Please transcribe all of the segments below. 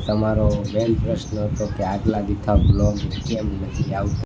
તમારો મેન પ્રશ્ન હતો કે આટલા દીથા બ્લોગ કેમ નથી આવતો।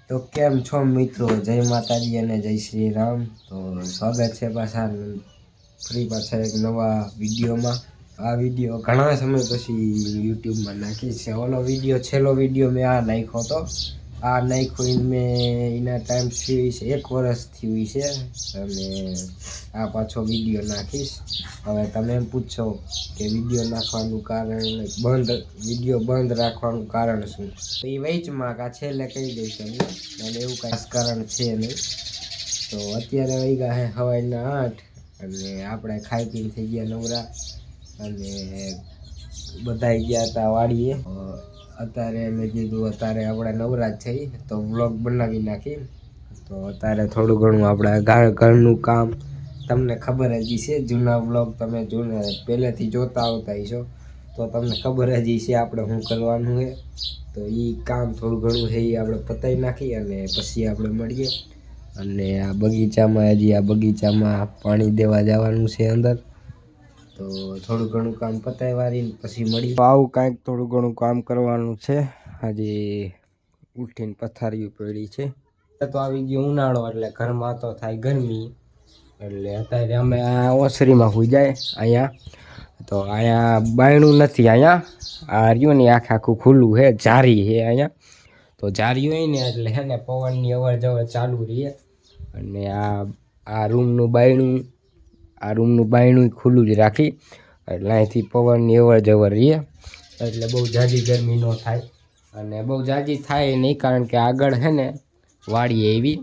तो केम छो मित्रों, जय माताजी अने जय श्री राम। तो स्वागत है पाछा फ्री पाछा एक नवा विडियो में। आ विडियो घणा समय पछी यूट्यूब में नाखी छे। ओलो विडियो छेल्लो विडियो में आ नाख्यो तो आ नाख्यो इनमें इना टाइम थी छे 1 वर्ष थी छे अने आ पाछो विडियो नाखीश। हवे तमे एम पूछो कि विडियो नाखवानुं कारण बंद विडियो बंद राखवानुं कारण शुं, तो ई वचमां का छेल्ले कही दईश अने एवुं कांई खास कारण छे नहीं। तो अत्यारे वाग्या छे सवारना 8 अने आपणे खाई पीने थई गया नवरा अने बधाई गया था वाड़ीए। अत्यारे मैं कीधुं अत्यारे आपणे नवरा ज थई तो व्लॉग बनावी नाखी। तो अत्यारे थोडुं घणुं आपणे घरनुं काम तमने खबर ज छे, जूना व्लॉग तमे जूना पहेलेथी जोता आवता हशो तो तमने खबर ज छे आपणे शुं करवानुं है। तो ई काम थोडुं घणुं है ई आपणे पताई नाखी अने पछी आपणे मळीए। अने आ बगीचामां हजी आ बगीचामां पाणी देवा जवानुं छे अंदर, तो थोडुं घणुं काम पताई वारीने पछी मळीए। आवुं कांईक थोडुं घणुं काम करवानुं छे। हजी उठीने पथारीओ पड़ी छे। तो आवी गयो उनाळो એટલે ઘરમાં તો થાય ગરમી એટલે અત્યારે અમે આ ઓસરીમાં હોઈ જાય અહીંયા। તો અહીંયા બાયણું નથી, અહીંયા આ રહ્યું ને આખે આખું ખુલ્લું છે, જારી છે અહીંયા। તો જારી હોય ને એટલે છે ને પવનની અવર જવર ચાલુ રહે અને આ રૂમનું બાયણું ખુલ્લું જ રાખી એટલે અહીંથી પવનની અવર જવર રહે એટલે બહુ ઝાઝી ગરમી ન થાય। અને બહુ ઝાઝી થાય નહીં કારણ કે આગળ છે ને વાડી એવી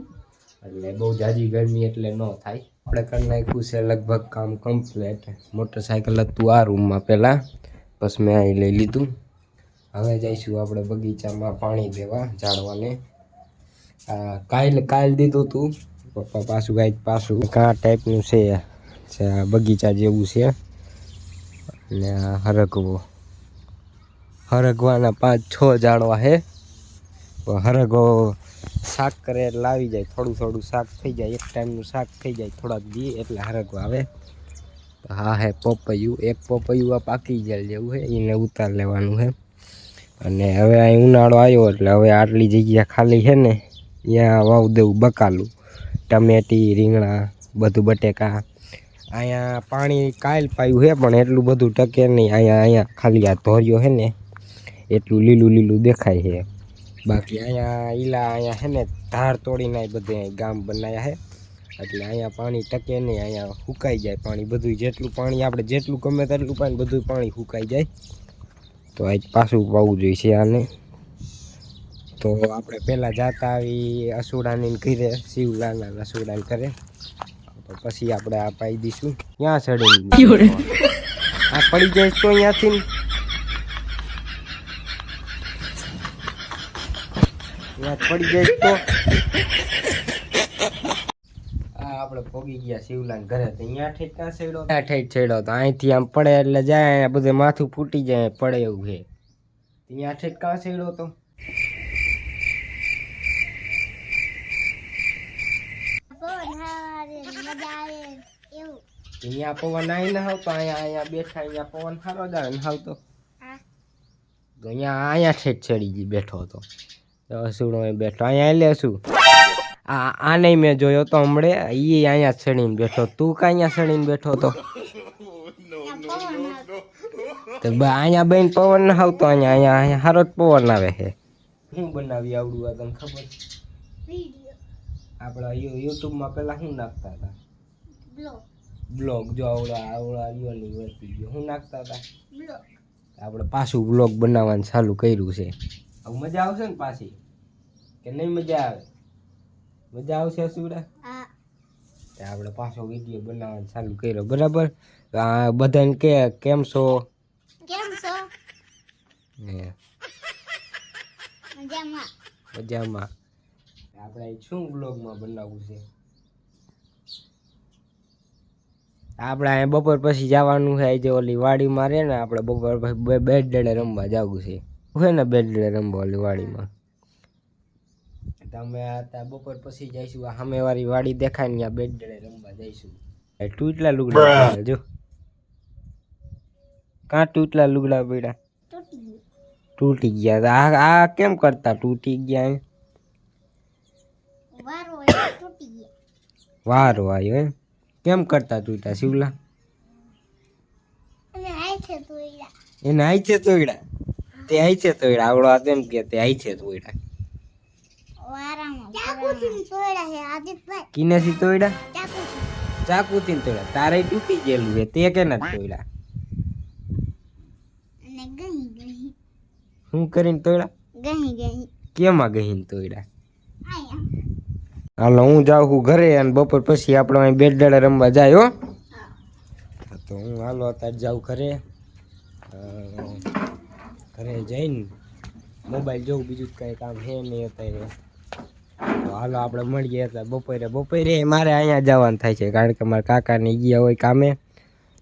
એટલે બહુ ઝાઝી ગરમી એટલે ન થાય। આપણે કરી નાખ્યું છે લગભગ કામ કમ્પ્લીટ। મોટરસાઇકલ હતું આ રૂમમાં પહેલાં, બસ મેં અહીં લઈ લીધું। હવે જઈશું આપણે બગીચામાં પાણી દેવા ઝાડવાને। કાલ દીધું હતું પપ્પા, પાછું ઘા ટાઈપનું છે, આ બગીચા જેવું છે। અને આ હરગવાના 5-6 ઝાડવા છે। હરગવો શાક કરે એટલે આવી જાય, થોડું શાક થઈ જાય, એક ટાઈમનું શાક થઈ જાય થોડાક દી એટલે હરગવા આવે। હા હે પપૈયું, એક પપૈયું આ પાકી જાય જેવું છે, એને ઉતાર લેવાનું છે। અને હવે અહીં ઉનાળો આવ્યો એટલે હવે આટલી જગ્યા ખાલી છે ને ત્યાં વાવ દેવું બકાલું, ટમેટી, રીંગણા, બધું બટેકા। અહીંયા પાણી કાલ પાયું છે પણ એટલું બધું ટકે નહીં। અહીંયા ખાલી આ ધોરિયો છે ને એટલું લીલું દેખાય છે। બાકી અહીંયા છે ને ધાર તોડીને બધે ગામ બનાવ્યા છે એટલે અહીંયા પાણી ટકે નહીં, અહીંયા સુકાઈ જાય પાણી બધું। જેટલું પાણી આપણે જેટલું ગમે તેટલું પાણી બધું પાણી સુકાઈ જાય। તો આજ પાછું પાવું જોઈશે આને। તો આપણે પહેલાં જાતા આવી અસુડાની ઘરે, શિવલાના અસુડાને ઘરે, તો પછી આપણે આ પાઈ દઈશું। ક્યાં ચડી આ પડી જાય તો અહીંયાથી પડી જાય તો આપણે પોગી ગયા શિવલાના ઘરે। તો અહીંયા ઠેઠ ક્યાં છેડ્યો? ઠેઠ છેડ્યો તો અહીંથી આમ પડે એટલે જાય બધે માથું ફૂટી જાય પડે એવું છે। અહીંયા ઠેઠ ક્યાં છેડ્યો તો? મજા અહીંયા પવન આવી ના આવતો, અહીંયા બેઠા, અહીંયા પવન સારો જ આવે ને આવતો. તો અહીંયા છેડી ગઈ બેઠો હતો, હસુડો બેઠો અહીંયા. એટલે શું આ નહીં મેં જોયો તો હમણે, એ અહીંયા ચડીને બેઠો. તું કાં અહીંયા ચડીને બેઠો હતો? અહીંયા બેન પવન ના આવતો, અહીંયા સારો જ પવન આવે છે. શું બનાવી આવડું આ તને ખબર? આપણા યુટ્યુબમાં પેલા શું નાખતા હતા? બ્લોગ. જો આવડા રિયોની વર્તી ગયો. શું નાખતા હતા? આપણે પાછું બ્લોગ બનાવવાનું ચાલુ કર્યું છે. હવે મજા આવશે ને પાછી કે નહીં? મજા આવે. મજા આવશે સુડા? આપણે પાછો વિડીયો બનાવવાનું ચાલુ કર્યો, બરાબર? બધાને કે કેમ છો? મજામાં. આપણે શું બ્લોગમાં બનાવવું છે? આપણે અહીંયા બપોર પછી જવાનું છે. આજે ઓલી વાડીમાં રહે ને, આપણે બપોર પછી બેટ ડે રમવા જવું છે. હોય ને બેટ ડે રમવા ઓલી વાડીમાં. તમે ત્યાં બપોર પછી જઈશું. આ સામેવાળી વાડી દેખાય ને, ત્યાં બેટ ડે રમવા જઈશું. તૂટલા લુગડા જો, કાં તૂટલા લુગડા પડ્યા? તૂટી ગયા. આ કેમ કરતા તૂટી ગયા? વારો આવ્યો એમ? કેમ કરતા તૂટ્યા શિવલા? એને આઈ છે તોડ્યા. તે આઈ છે તોડ્યા. આવડો આ તેમ કે તે આઈ છે તોડ્યા. કિનેથી તોડ્યા? ચાકુથી તોડ્યા. તારે તૂટી ગયેલું છે, તે કે નથી તોડ્યા? શું કરીને તોડ્યા? કેમાં ગહીને તોડ્યા? હાલો હું જાઉં છું ઘરે, અને બપોર પછી આપણે અહીં બેટ દાડા રમવા જાય. હો તો હું હાલો અત્યારે જાઉં ઘરે. ઘરે જઈને મોબાઈલ જોઉં, બીજું કંઈ કામ છે નહીં અત્યારે. તો હાલો આપણે મળીએ અત્યારે બપોરે મારે અહીંયા જવાનું થાય છે, કારણ કે મારા કાકાને ગયા હોય કામે.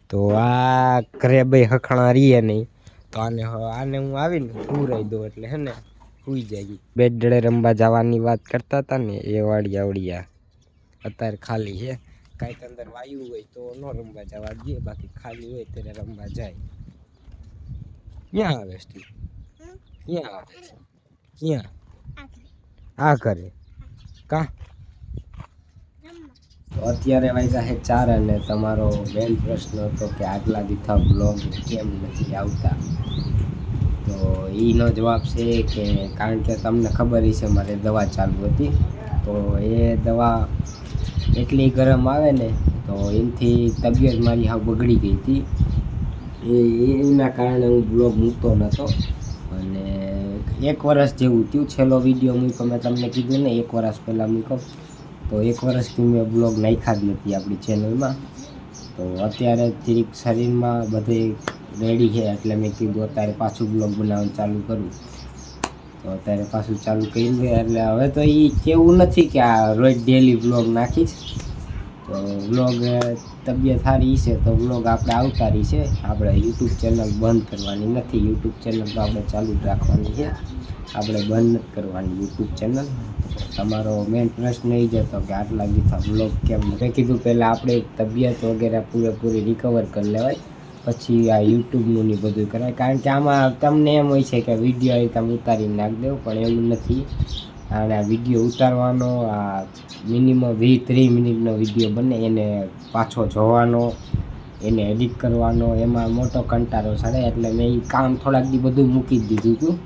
તો આ ઘરે ભાઈ હખણા રહીએ નહીં, તો આને હું આવીને પૂરાઈ દઉં એટલે હે ને સુઈ જાય. બેટ ડે રમવા જવાની વાત કરતા હતા ને, એ વાડી આવડિયા અત્યારે ખાલી છે. કાંઈક અંદર વાયુ હોય તો ન રમવા જવા દઈએ, બાકી ખાલી હોય ત્યારે રમવા જાય. ક્યાં આવે સ્ટીવ? ક્યાં આવે? ક્યાં? આ કરે કા? અત્યારે વાગ્યા છે 4 અને તમારો મેન પ્રશ્ન હતો કે આટલા દીથા બ્લોગ કેમ નથી આવતા. તો એનો જવાબ છે કે કારણ કે તમને ખબર છે મારે દવા ચાલુ હતી, તો એ દવા એટલી ગરમ આવે ને, તો એનાથી તબિયત મારી હાવ બગડી ગઈ હતી. એના કારણે હું બ્લોગ મૂકતો નહોતો. અને 1 વર્ષ જેવું થયું. છેલ્લો વિડીયો મૂક્યો મેં તમને કીધું ને, 1 વર્ષ પહેલાં મૂક્યો. તો 1 વર્ષથી મેં બ્લોગ નાખ્યા જ નથી આપણી ચેનલમાં. તો અત્યારે જરીક શરીરમાં બધે રેડી છે, એટલે મેં કીધું અત્યારે પાછું બ્લોગ બનાવવાનું ચાલુ કરું. તો અત્યારે પાછું ચાલુ કર્યું છે. એટલે હવે તો એ કેવું નથી કે આ રોજ ડેલી બ્લોગ નાખીશ. તો બ્લોગ તબિયત સારી છે તો બ્લોગ આપણે આવતા રહી છે. આપણે યુટ્યુબ ચેનલ બંધ કરવાની નથી. યુટ્યુબ ચેનલ તો આપણે ચાલુ જ રાખવાની છે, આપણે બંધ નથી કરવાની યુટ્યુબ ચેનલ. તમારો મેઇન પ્રશ્ન એ જ હતો કે આટલા દીથા બ્લોગ કેમ? મેં કીધું પહેલાં આપણે તબિયત વગેરે પૂરેપૂરી રિકવર કરી લેવાય, પછી આ યુટ્યુબનું ને બધું કરાય. કારણ કે આમાં તમને એમ હોય છે કે વિડીયો તમે ઉતારીને નાખી દેવો, પણ એવું નથી. અને આ વિડીયો ઉતારવાનો, આ મિનિમમ 20-30 મિનિટનો વિડીયો બને, એને પાછો જોવાનો, એને એડિટ કરવાનો, એમાં મોટો કંટાળો ચડે. એટલે મેં એ કામ થોડાક દી બધું મૂકી જ દીધું હતું.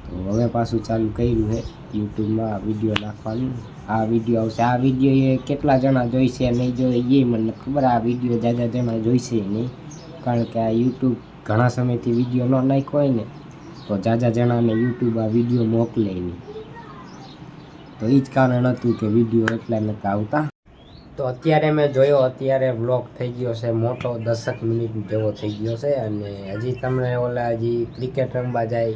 તો હવે પાછું ચાલુ કર્યું છે યુટ્યુબમાં વિડીયો નાખવાનું. આ વિડીયો આવશે. આ વિડીયો એ કેટલા જણા જોઈશે નહીં જોઈએ એ મને ખબર. આ વિડીયો જાજા જણા જોઈશે નહીં, કારણ કે આ યુટ્યુબ ઘણા સમયથી વિડીયો ન નાખ્યો હોય ને, તો જાજા જણાને યુટ્યુબ આ વિડીયો મોકલે નહીં. તો એ જ કારણ હતું કે વિડીયો એટલા નથી આવતા. તો અત્યારે મેં જોયો, અત્યારે વ્લોગ થઈ ગયો છે મોટો, 10 મિનિટ જેવો થઈ ગયો છે. અને હજી તમને હજી ક્રિકેટ રમવા જાય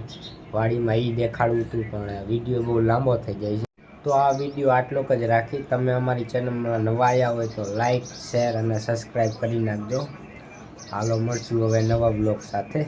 વાડીમાં એ દેખાડવું હતું, પણ વિડીયો બહુ લાંબો થઈ જાય છે. તો આ વિડીયો આટલોક જ રાખી. તમે અમારી ચેનલમાં નવા આવ્યા હોય તો લાઈક, શેર અને સબસ્ક્રાઈબ કરી નાખજો. હાલો મળશું હવે નવા બ્લોગ સાથે.